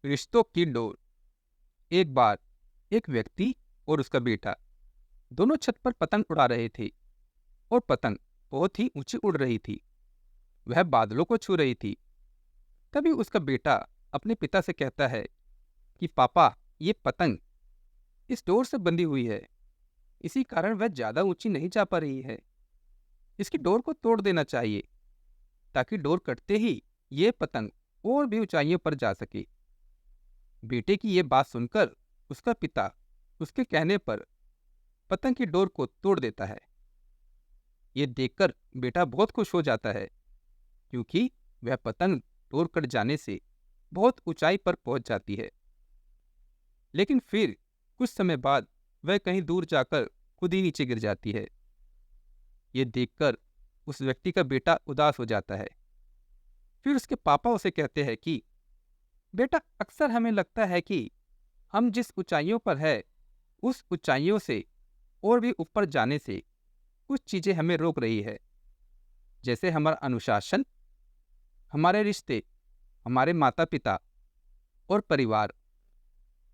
रिश्तों की डोर। एक बार एक व्यक्ति और उसका बेटा दोनों छत पर पतंग उड़ा रहे थे और पतंग बहुत ही ऊंची उड़ रही थी। वह बादलों को छू रही थी। तभी उसका बेटा अपने पिता से कहता है कि पापा, ये पतंग इस डोर से बंधी हुई है। इसी कारण वह ज्यादा ऊंची नहीं जा पा रही है। इसकी डोर को तोड़ देना चाहिए ताकि डोर कटते ही ये पतंग और भी ऊंचाइयों पर जा सके। बेटे की ये बात सुनकर उसका पिता उसके कहने पर पतंग की डोर को तोड़ देता है। ये देखकर बेटा बहुत खुश हो जाता है क्योंकि वह पतंग डोर कट जाने से बहुत ऊंचाई पर पहुंच जाती है। लेकिन फिर कुछ समय बाद वह कहीं दूर जाकर खुद ही नीचे गिर जाती है। ये देखकर उस व्यक्ति का बेटा उदास हो जाता है। फिर उसके पापा उसे कहते हैं कि बेटा, अक्सर हमें लगता है कि हम जिस ऊंचाइयों पर है उस ऊंचाइयों से और भी ऊपर जाने से कुछ चीजें हमें रोक रही है, जैसे हमारा अनुशासन, हमारे रिश्ते, हमारे माता पिता और परिवार।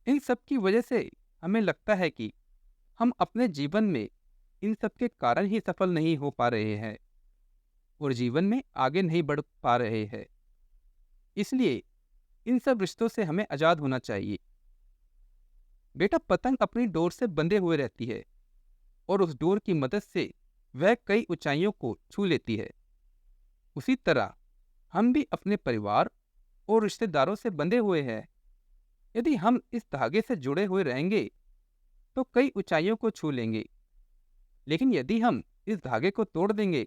इन सब की वजह से हमें लगता है कि हम अपने जीवन में इन सब के कारण ही सफल नहीं हो पा रहे हैं और जीवन में आगे नहीं बढ़ पा रहे हैं। इसलिए इन सब रिश्तों से हमें आजाद होना चाहिए। बेटा, पतंग अपनी डोर से बंधे हुए रहती है और उस डोर की मदद से वह कई ऊंचाइयों को छू लेती है। उसी तरह हम भी अपने परिवार और रिश्तेदारों से बंधे हुए हैं। यदि हम इस धागे से जुड़े हुए रहेंगे तो कई ऊंचाइयों को छू लेंगे। लेकिन यदि हम इस धागे को तोड़ देंगे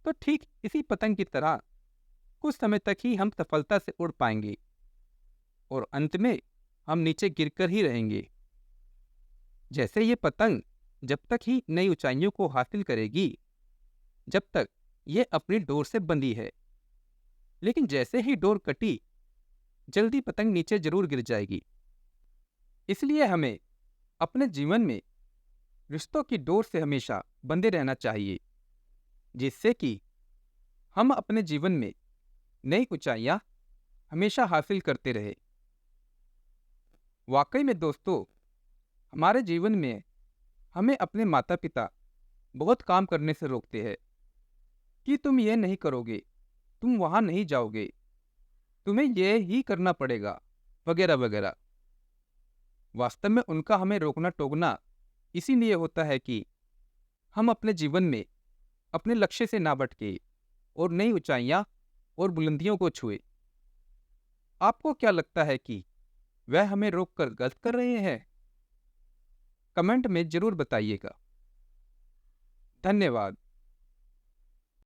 तो ठीक इसी पतंग की तरह कुछ समय तक ही हम सफलता से उड़ पाएंगे और अंत में हम नीचे गिरकर ही रहेंगे। जैसे ये पतंग जब तक ही नई ऊंचाइयों को हासिल करेगी, जब तक ये अपनी डोर से बंधी है। लेकिन जैसे ही डोर कटी, जल्दी पतंग नीचे जरूर गिर जाएगी। इसलिए हमें अपने जीवन में रिश्तों की डोर से हमेशा बंधे रहना चाहिए, जिससे कि हम अपने जीवन में नई ऊंचाइयां हमेशा हासिल करते रहे। वाकई में दोस्तों, हमारे जीवन में हमें अपने माता पिता बहुत काम करने से रोकते हैं कि तुम ये नहीं करोगे, तुम वहां नहीं जाओगे, तुम्हें ये ही करना पड़ेगा, वगैरह वगैरह। वास्तव में उनका हमें रोकना टोकना इसीलिए होता है कि हम अपने जीवन में अपने लक्ष्य से ना भटके और नई ऊंचाइयां और बुलंदियों को छुए। आपको क्या लगता है कि वह हमें रोककर गलत कर रहे हैं? कमेंट में जरूर बताइएगा। धन्यवाद।